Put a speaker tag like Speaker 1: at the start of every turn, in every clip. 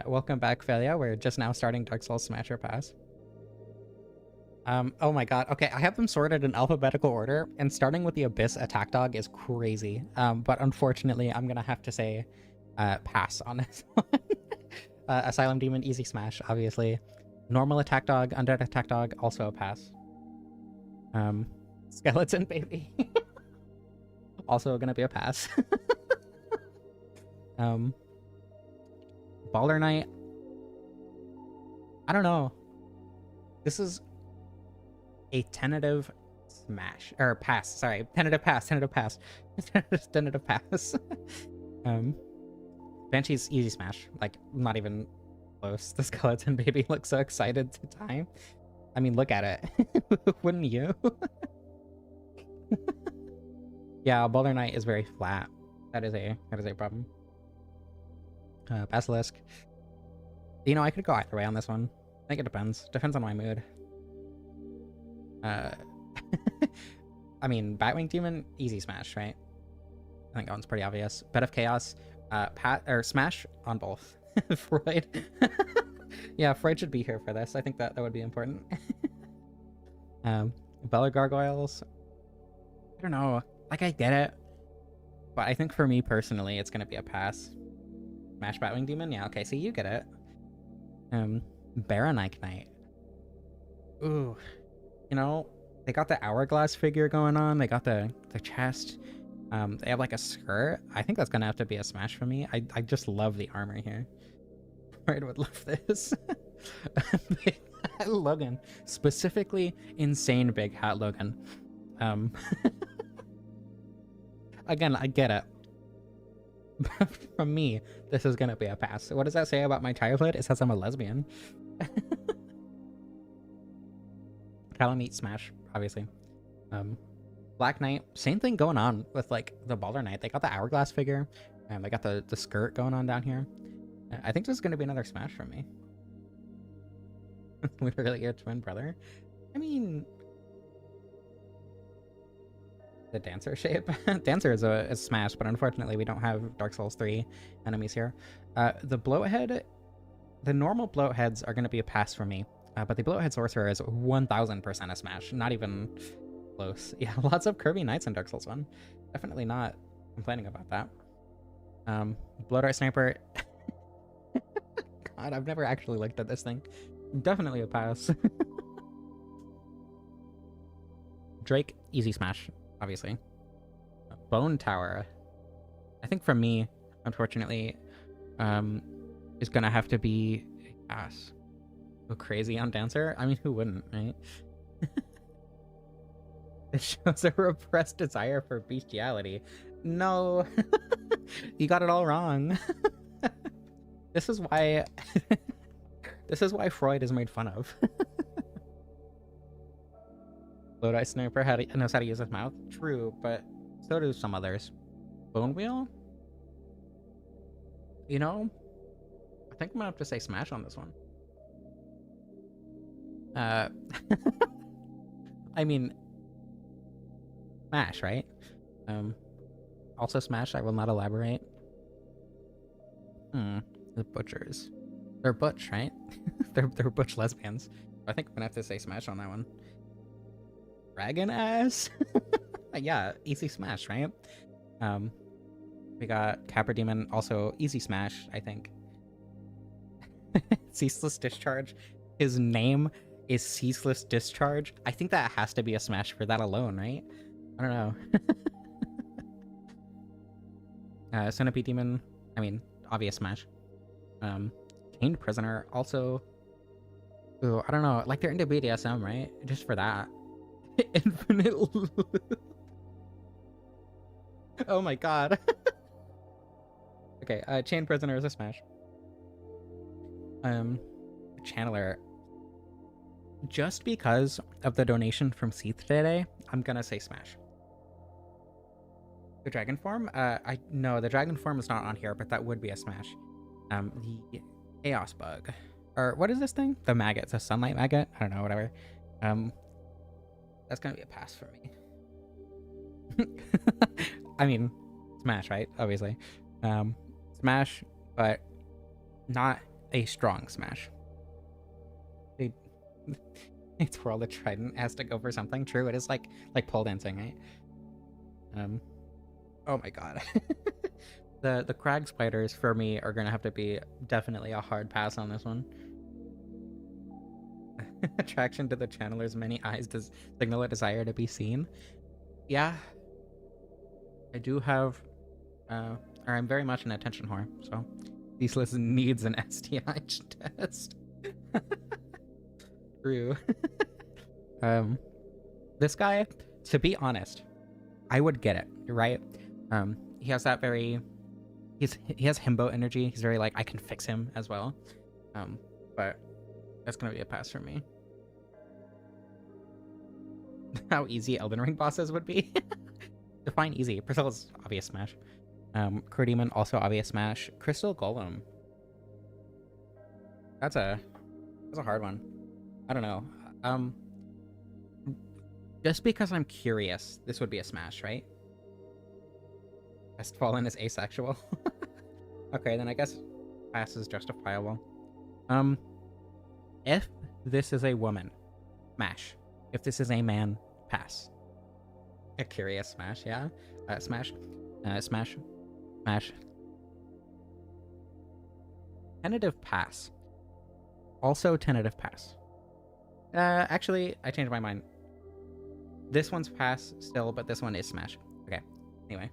Speaker 1: Welcome back, Felia. We're just now starting Dark Souls Smasher Pass. Oh my god. Okay, I have them sorted in alphabetical order, and starting with the Abyss Attack Dog is crazy. But unfortunately, I'm gonna have to say pass on this one. Asylum Demon, easy smash, obviously. Normal Attack Dog, Undead Attack Dog, also a pass. Skeleton Baby. Also gonna be a pass. Baller Knight. I don't know. This is a tentative smash or pass. Sorry, tentative pass. Tentative pass. Tentative pass. Banshee's easy smash. Like not even close. The Skeleton Baby looks so excited to time. I mean, look at it. Wouldn't you? Yeah, Baller Knight is very flat. That is a problem. Basilisk. You know, I could go either way on this one. I think it depends. Depends on my mood. I mean, Batwing Demon, easy smash, right? I think that one's pretty obvious. Bed of Chaos, smash on both. Freud. Yeah, Freud should be here for this. I think that would be important. Bella Gargoyles. I don't know. Like, I get it. But I think for me personally, it's gonna be a pass. Smash Batwing Demon? Yeah, okay, so you get it. Baronite Knight. Ooh. You know, they got the hourglass figure going on. They got the chest. They have like a skirt. I think that's gonna have to be a smash for me. I just love the armor here. I would love this. Big Hat Logan. Specifically, insane Big Hat Logan. Again, I get it. From me, this is gonna be a pass. What does that say about my childhood? It says I'm a lesbian. Calamite smash, obviously. Black Knight, same thing going on with like the Baller Knight. They got the hourglass figure, and they got the skirt going on down here. I think this is gonna be another smash for me. Literally your twin brother. I mean, the Dancer shape. Dancer is a smash, but unfortunately we don't have Dark Souls 3 enemies here. The Bloathead, the normal Bloatheads are going to be a pass for me, but the Bloathead Sorcerer is 1000% a smash. Not even close. Yeah, lots of Kirby Knights in Dark Souls 1. Definitely not complaining about that. Blow Dart Sniper. God, I've never actually looked at this thing. Definitely a pass. Drake, easy smash. Obviously. Bone Tower. I think for me, unfortunately, is gonna have to be a pass. Go crazy on Dancer? I mean, who wouldn't, right? It shows a repressed desire for bestiality. No. You got it all wrong. This is why this is why Freud is made fun of. Lodi Sniper knows how to use his mouth. True, but so do some others. Bone Wheel? You know, I think I'm gonna have to say smash on this one. I mean, smash, right? Also smash, I will not elaborate. The Butchers. They're butch, right? they're butch lesbians. I think I'm gonna have to say smash on that one. Dragon Ass? Yeah, easy smash, right? We got Capra Demon, also easy smash, I think. Ceaseless Discharge. His name is Ceaseless Discharge. I think that has to be a smash for that alone, right? I don't know. Centipede Demon, I mean, obvious smash. Chained Prisoner, also... Ooh, I don't know, like they're into BDSM, right? Just for that. Infinite Loop. Oh my god. Okay, Chain Prisoner is a smash. Channeler. Just because of the donation from Seath today, I'm gonna say smash. The Dragon Form? No, the Dragon Form is not on here, but that would be a smash. The Chaos Bug. Or what is this thing? The Maggot. It's a Sunlight Maggot? I don't know, whatever. That's gonna be a pass for me. I mean, smash, right? Obviously. Smash, but not a strong smash. They they twirl the trident as to go for something. True, it is like pole dancing, right? Oh my god. The crag spiders for me are gonna have to be definitely a hard pass on this one. Attraction to the channeler's many eyes does signal a desire to be seen. Yeah, I do have, or I'm very much an attention whore, so Theseus needs an STI test. True. This guy, to be honest, I would get it, right? He has that very, he has himbo energy. He's very like, I can fix him as well. But that's gonna be a pass for me. How easy Elden Ring bosses would be. Define easy. Priscilla's obvious smash. Crow Demon also obvious smash. Crystal Golem. That's a hard one. I don't know. Just because I'm curious, this would be a smash, right? Westfallen is asexual. Okay, then I guess pass is justifiable. If this is a woman, smash. If this is a man, pass. A curious smash, yeah. Smash. Smash. Smash. Tentative pass. Also tentative pass. Actually, I changed my mind. This one's pass still, but this one is smash. Okay. Anyway.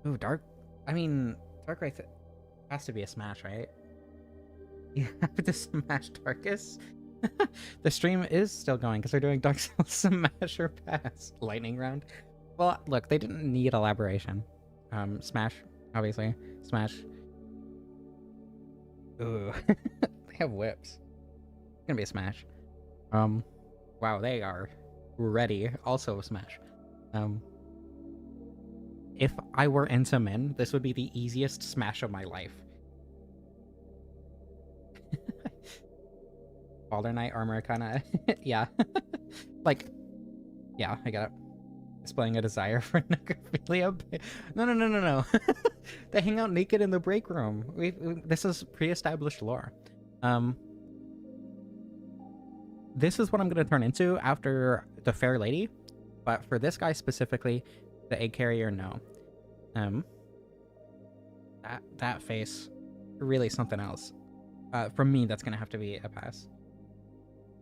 Speaker 1: Ooh, Dark. I mean, Darkrai has to be a smash, right? You have to smash Darkus. The stream is still going because they're doing Dark Souls smash or pass lightning round. Well, look, they didn't need elaboration. Smash, obviously. Smash. Ooh. They have whips. It's gonna be a smash. Wow, they are ready. Also a smash. If I were into men, this would be the easiest smash of my life. Balder Knight armor kinda yeah. Like, yeah, I got it. Displaying a desire for necrophilia. No. They hang out naked in the break room. This is pre-established lore. This is what I'm gonna turn into after the Fair Lady, but for this guy specifically, the egg carrier, no. That face, really something else. From me, that's gonna have to be a pass.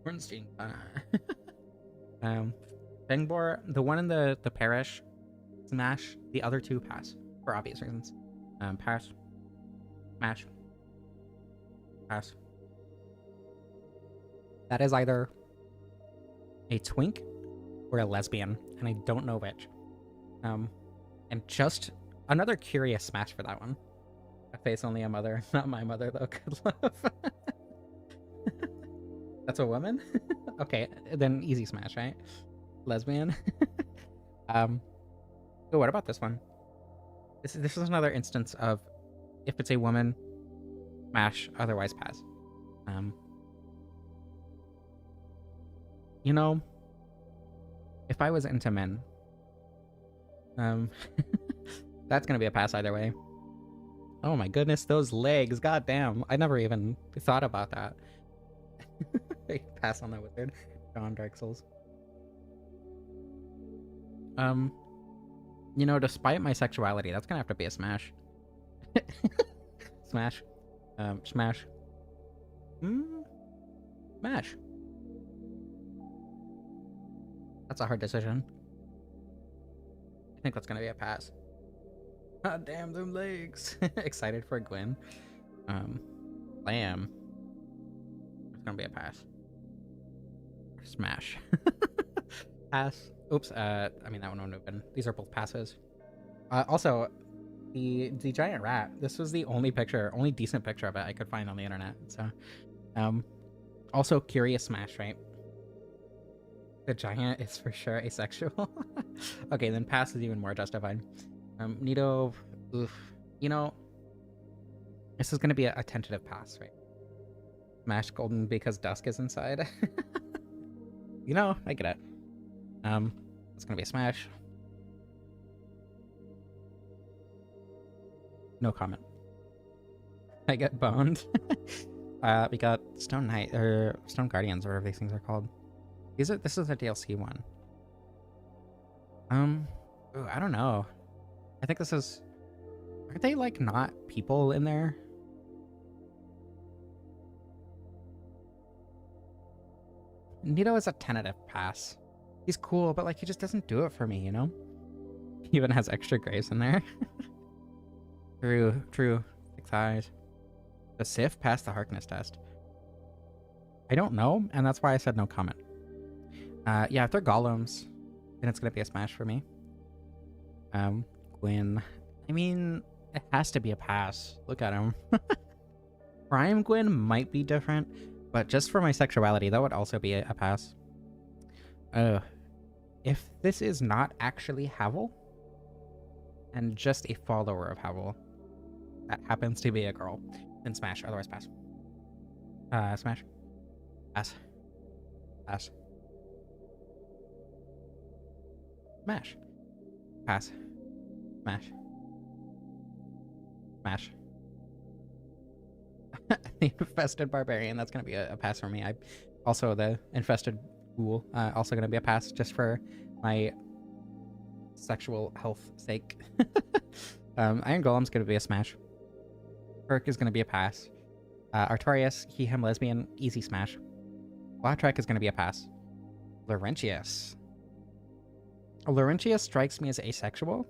Speaker 1: Bernstein. Bengbor, the one in the parish, smash. The other two pass for obvious reasons. Pass. Smash. Pass. That is either a twink or a lesbian, and I don't know which. And just another curious smash for that one. A face only a mother, not my mother though. Good love. That's a woman? Okay, then easy smash, right? Lesbian. So what about this one? This is another instance of if it's a woman, smash, otherwise pass. You know, if I was into men, that's gonna be a pass either way. Oh my goodness, those legs, god damn. I never even thought about that. Pass on that wizard. John Dark Souls. You know, despite my sexuality, that's gonna have to be a smash. Smash. Smash. Smash. That's a hard decision. I think that's gonna be a pass. God damn them legs. Excited for Gwen. Lamb. It's gonna be a pass. Smash. Pass. Oops. I mean that one wouldn't have been. These are both passes. Also, the giant rat. This was the only decent picture of it I could find on the internet. So, also curious smash, right? The giant is for sure asexual. Okay, then pass is even more justified. Nido, oof. You know, this is gonna be a tentative pass, right? Smash Golden because Dusk is inside. You know, I get it. It's gonna be a smash. No comment. I get boned. We got Stone Knight or Stone Guardians, or whatever these things are called. This is a DLC one. Ooh, I don't know. I think this is. Aren't they like not people in there? Nito is a tentative pass. He's cool, but like he just doesn't do it for me, you know? He even has extra graves in there. True. 6 eyes. The Sif passed the Harkness test. I don't know, and that's why I said no comment. Yeah, if they're golems, then it's gonna be a smash for me. Gwyn. I mean, it has to be a pass. Look at him. Prime Gwyn might be different, but just for my sexuality, that would also be a pass. If this is not actually Havel, and just a follower of Havel, that happens to be a girl, then smash, otherwise pass. Smash. Pass. Pass. Smash. Pass. Smash. Smash. The Infested Barbarian, that's going to be a pass for me. Also, the Infested Ghoul, also going to be a pass just for my sexual health sake. Iron Golem's going to be a smash. Perk is going to be a pass. Artorias, he, him, lesbian, easy smash. Lautrec is going to be a pass. Laurentius. Laurentius strikes me as asexual.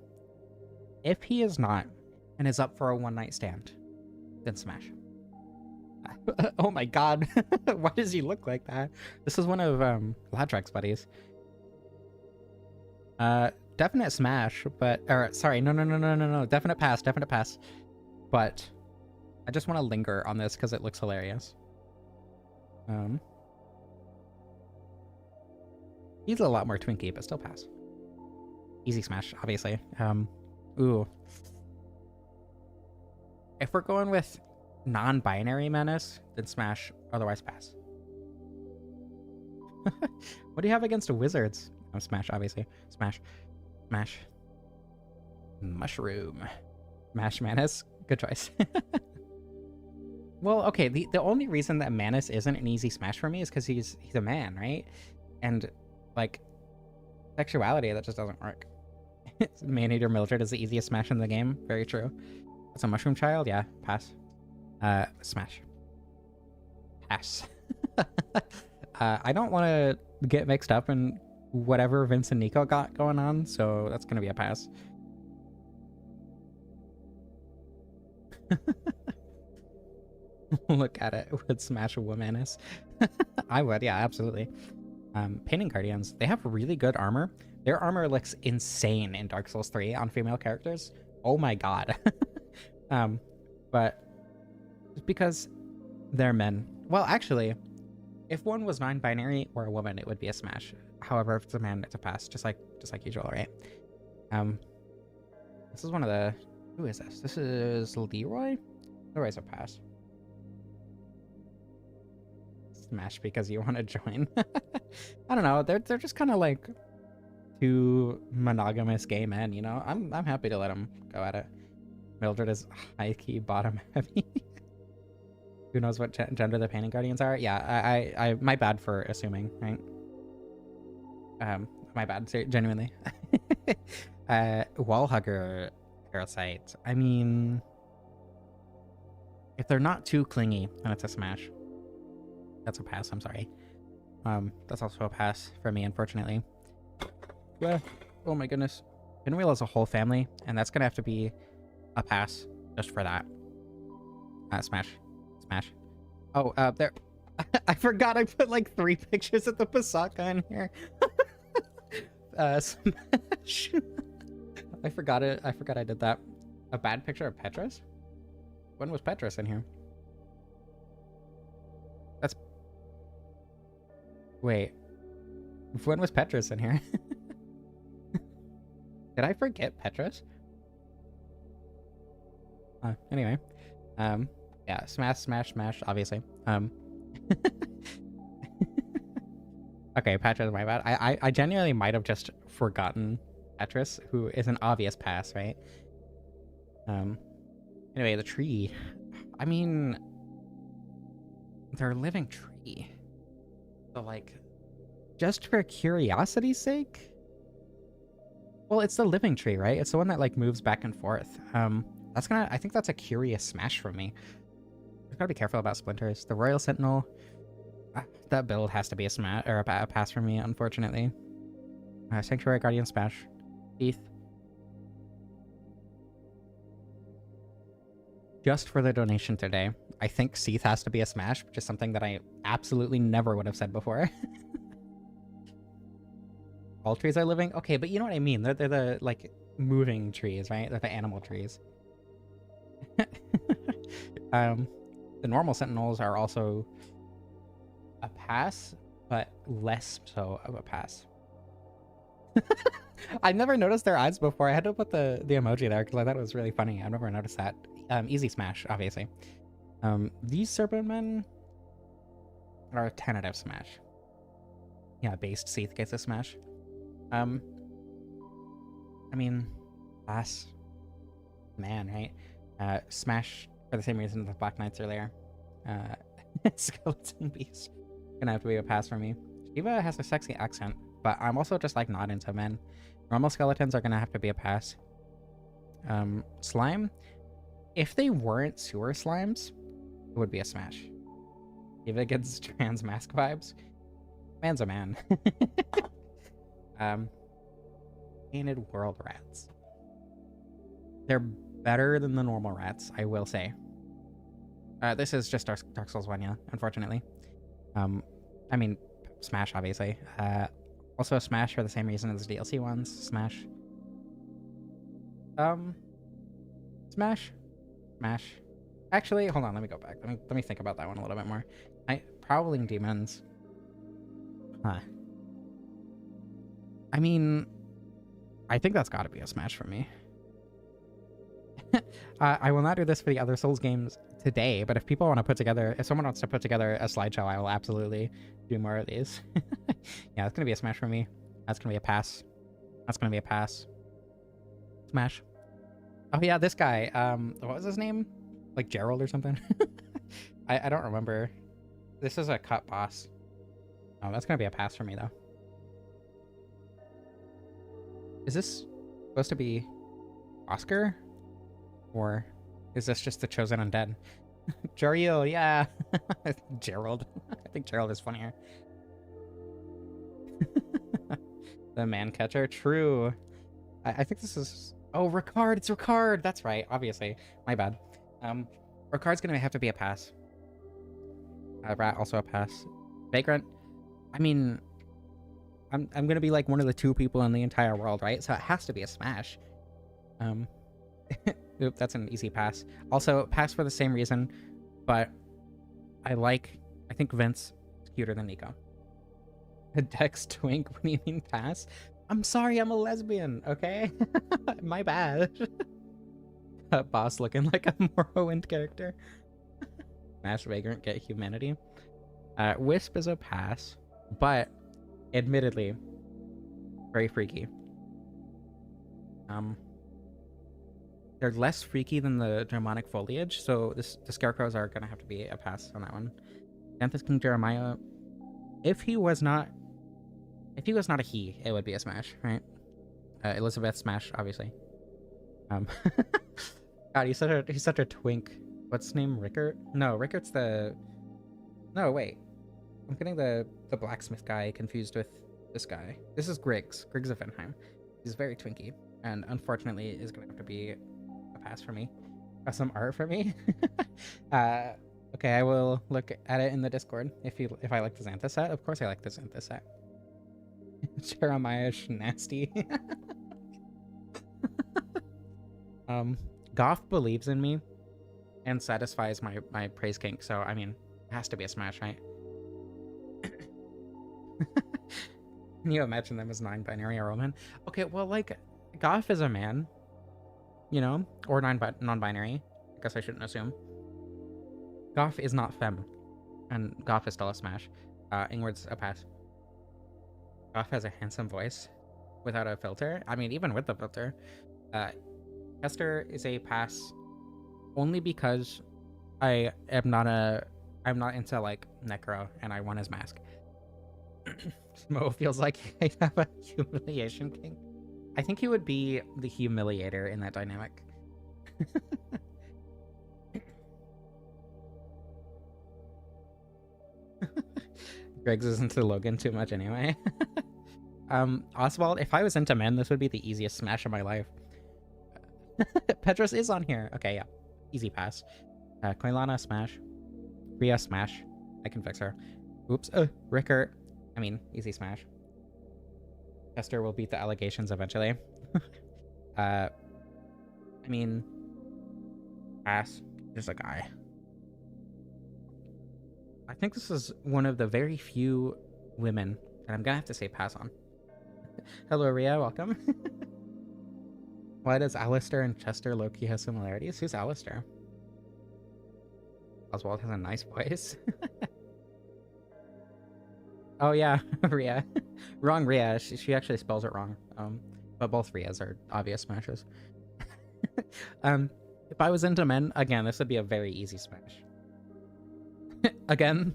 Speaker 1: If he is not, and is up for a one-night stand, then smash. Oh my god. Why does he look like that? This is one of Lautrec's buddies. Definite smash, but... Or, sorry, no. Definite pass. But I just want to linger on this because it looks hilarious. He's a lot more twinky, but still pass. Easy smash, obviously. Ooh. If we're going with non-binary menace, then smash, otherwise pass. What do you have against wizards? Oh, smash, obviously. Smash. Smash. Mushroom. Mash Manus. Good choice. Well, okay, the only reason that Manus isn't an easy smash for me is because he's a man, right? And, like, sexuality, that just doesn't work. Man-Eater Mildred is the easiest smash in the game. Very true. It's a Mushroom Child? Yeah, pass. Smash. Pass. I don't want to get mixed up in whatever Vince and Nico got going on, so that's gonna be a pass. Look at it. Would smash a Womanus. I would, yeah, absolutely. Painting Guardians, they have really good armor. Their armor looks insane in Dark Souls 3 on female characters. Oh my god. But just because they're men. Well, actually, if one was non-binary or a woman, it would be a smash. However, if it's a man, it's a pass, just like usual, right? This is one of the... Who is this? This is Leroy? Leroy's a pass. Smash because you want to join. I don't know. They're just kind of like two monogamous gay men, you know? I'm happy to let them go at it. Mildred is high-key bottom heavy. Who knows what gender the Painting Guardians are? Yeah, I my bad for assuming, right? My bad, genuinely. Wallhugger Parasite. I mean, if they're not too clingy, then it's a smash. That's a pass, I'm sorry. That's also a pass for me, unfortunately. Oh my goodness. Pinwheel is a whole family, and that's gonna have to be a pass just for that. Smash. Smash. Oh, there. I forgot I put like 3 pictures of the Pasaka in here. Smash. I forgot it. I forgot I did that. A bad picture of Petrus? When was Petrus in here? That's... Wait. When was Petrus in here? Did I forget Petrus? Anyway. Yeah, smash, obviously. Okay, Petrus, my bad. I genuinely might have just forgotten Petrus, who is an obvious pass, right? Anyway, the tree. I mean, they're a living tree. So, like, just for curiosity's sake? Well, it's the living tree, right? It's the one that, like, moves back and forth. I think that's a curious smash from me. I've gotta be careful about splinters. The Royal Sentinel, that build has to be a smash, or a pass for me, unfortunately. Sanctuary Guardian smash. Teeth. Just for the donation today, I think Seath has to be a smash, which is something that I absolutely never would have said before. All trees are living? Okay, but you know what I mean. They're the, like, moving trees, right? They're the animal trees. The normal sentinels are also a pass, but less so of a pass. I never noticed their eyes before. I had to put the emoji there because I thought it was really funny. I've never noticed that. Easy smash, obviously. These Serpentmen are a tentative smash. Yeah, based Seath gets a smash. I mean, pass. Man, right? Smash for the same reason the Black Knights earlier. Skeleton Beast. Gonna have to be a pass for me. Shiva has a sexy accent, but I'm also just, like, not into men. Normal skeletons are gonna have to be a pass. Slime, if they weren't sewer slimes, it would be a smash. If it gets trans mask vibes, man's a man. Painted world rats. They're better than the normal rats, I will say. This is just Dark Souls 1, yeah, unfortunately. I mean, smash, obviously. Also a smash for the same reason as the DLC ones. Smash. Smash. Smash. Actually, hold on, let me go back. Let me think about that one a little bit more. Prowling Demons. Huh. I mean, I think that's gotta be a smash for me. I will not do this for the other Souls games today, but if someone wants to put together a slideshow, I will absolutely do more of these. Yeah, it's gonna be a smash for me. That's gonna be a pass. That's gonna be a pass. Smash. Oh yeah, this guy. What was his name? Like Gerald or something? I don't remember. This is a cut boss. Oh, that's gonna be a pass for me though. Is this supposed to be Oscar? Or is this just the chosen undead? Jariel, yeah. Gerald. I think Gerald is funnier. The man catcher, true. I think this is... Oh, Ricard, it's Ricard! That's right, obviously. My bad. Ricard's gonna have to be a pass. Rat, also a pass. Vagrant, I mean... I'm gonna be like one of the 2 people in the entire world, right? So it has to be a smash. Oop, that's an easy pass. Also, pass for the same reason, but I think Vince is cuter than Nico. A Dex twink, what do you mean pass? I'm sorry, I'm a lesbian, okay? My bad. Boss looking like a Morrowind character. Smash Vagrant, get humanity. Wisp is a pass, but admittedly, very freaky. They're less freaky than the demonic foliage, so the scarecrows are gonna have to be a pass on that one. Xanthus King Jeremiah, if he was not a he, it would be a smash, right? Elizabeth smash, obviously. God, he's such a twink. What's his name? Rickert? No, Rickert's the... No, wait. I'm getting the blacksmith guy confused with this guy. This is Griggs. Griggs of Venheim. He's very twinky, and unfortunately is gonna have to be a pass for me. Some art for me. Okay, I will look at it in the Discord if I like the Xanthus set. Of course I like the Xanthus set. Jeremiah nasty. Goth believes in me and satisfies my praise kink, so I mean, it has to be a smash, right? Can you imagine them as non-binary or woman? Okay, well, like, Goth is a man, you know, or non-binary. I guess I shouldn't assume. Goth is not femme, and Goth is still a smash. Ingward's a pass. Goth has a handsome voice without a filter. I mean, even with the filter. Hester is a pass only because I'm not into like Necro, and I want his mask. Smo feels like he'd have a humiliation king. I think he would be the humiliator in that dynamic. Greg's is into Logan too much anyway. Oswald, if I was into men, this would be the easiest smash of my life. Petros is on here. Okay, yeah. Easy pass. Koilana, smash. Rhea, smash. I can fix her. Oops. Rickert. I mean, easy smash. Chester will beat the allegations eventually. I mean, pass. Just a guy. I think this is one of the very few women that I'm gonna have to say pass on. Hello, Rhea. Welcome. Why does Alistair and Chester Loki have similarities? Who's Alistair? Oswald has a nice voice. Oh yeah, Rhea. Wrong Rhea. She actually spells it wrong. But both Rheas are obvious smashes. If I was into men, again, this would be a very easy smash. Again,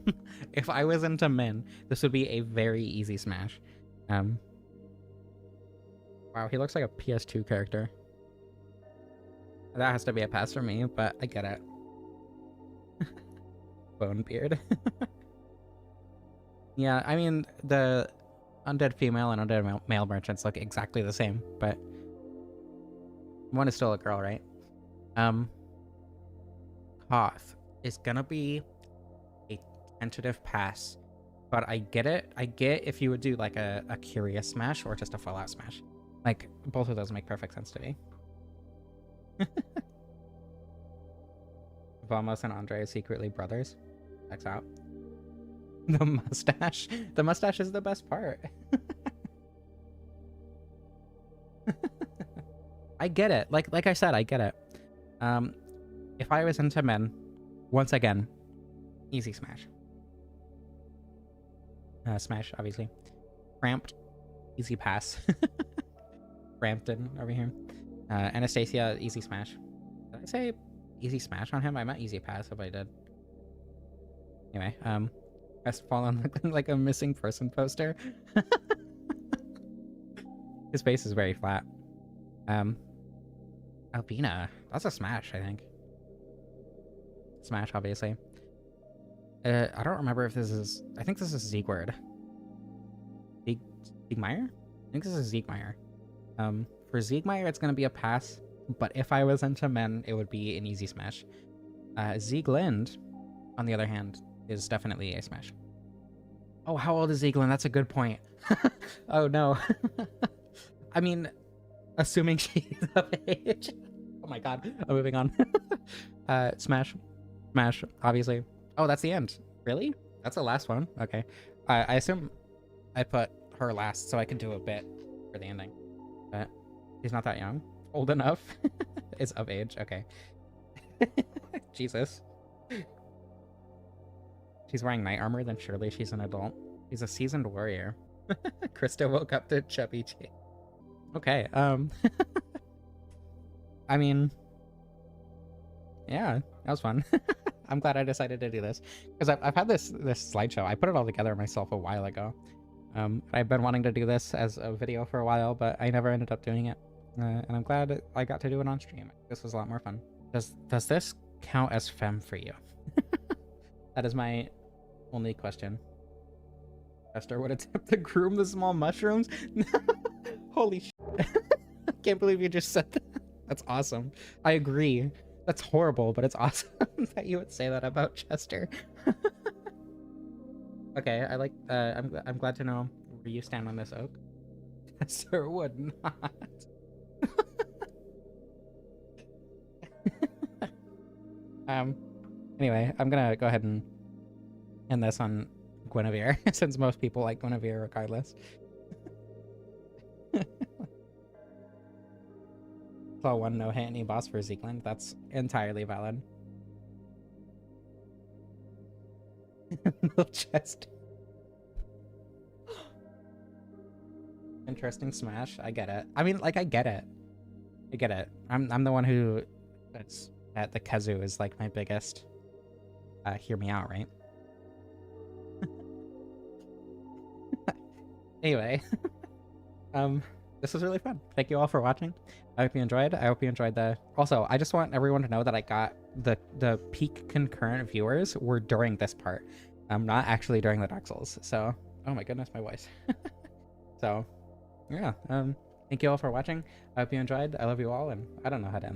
Speaker 1: if I was into men, this would be a very easy smash. Wow, he looks like a PS2 character. That has to be a pass for me, but I get it. Bonebeard. Yeah, I mean, the undead female and undead male merchants look exactly the same, but one is still a girl, right? Koth is gonna be a tentative pass, but I get it. I get if you would do like a curious smash or just a full out smash. Like, both of those make perfect sense to me. Vamos and Andre are secretly brothers. Checks out. The mustache. The mustache is the best part. I get it. Like I said, I get it. If I was into men, once again, easy smash. Smash, obviously. Cramped, easy pass. Brampton over here. Anastasia, easy smash. Did I say easy smash on him? I meant easy pass if I did. Anyway, best fallen looking like a missing person poster. His face is very flat. Albina, that's a smash, I think. Smash, obviously. I don't remember if this is. I think this is Siegward. Siegmeyer? I think this is Siegmeyer. For Siegmeyer, it's gonna be a pass, but if I was into men, it would be an easy smash. Sieglind, on the other hand, is definitely a smash. Oh, how old is Sieglind? That's a good point. Oh no. I mean, assuming she's of age. Oh my god, I'm moving on. Smash. Smash, obviously. Oh, that's the end. Really? That's the last one? Okay. I assume I put her last so I can do a bit for the ending. But he's not that young. Old enough. Is of age. Okay. Jesus. She's wearing knight armor, then surely she's an adult. She's a seasoned warrior. Krista woke up to Chubby Ch. Okay, I mean, yeah, that was fun. I'm glad I decided to do this because I've had this slideshow. I put it all together myself a while ago. I've been wanting to do this as a video for a while, but I never ended up doing it. And I'm glad I got to do it on stream. This was a lot more fun. Does this count as femme for you? That is my only question. Esther would attempt to groom the small mushrooms. Holy shit. I can't believe you just said that. That's awesome. I agree. That's horrible, but it's awesome that you would say that about Chester. Okay, I like. I'm glad to know where you stand on this, Oak. Chester would not. Anyway, I'm gonna go ahead and end this on Guinevere, since most people like Guinevere regardless. Saw one no hit any boss for Sieglind. That's entirely valid. No chest. Interesting smash. I get it. I mean, like, I get it. I get it. I'm the one who that's at the Kazoo is like my biggest hear me out, right? Anyway, this was really fun. Thank you all for watching. I hope you enjoyed. I hope you enjoyed the. Also, I just want everyone to know that I got the peak concurrent viewers were during this part. Not actually during the Dark Souls. So, oh my goodness, my voice. So, yeah. Thank you all for watching. I hope you enjoyed. I love you all, and I don't know how to end.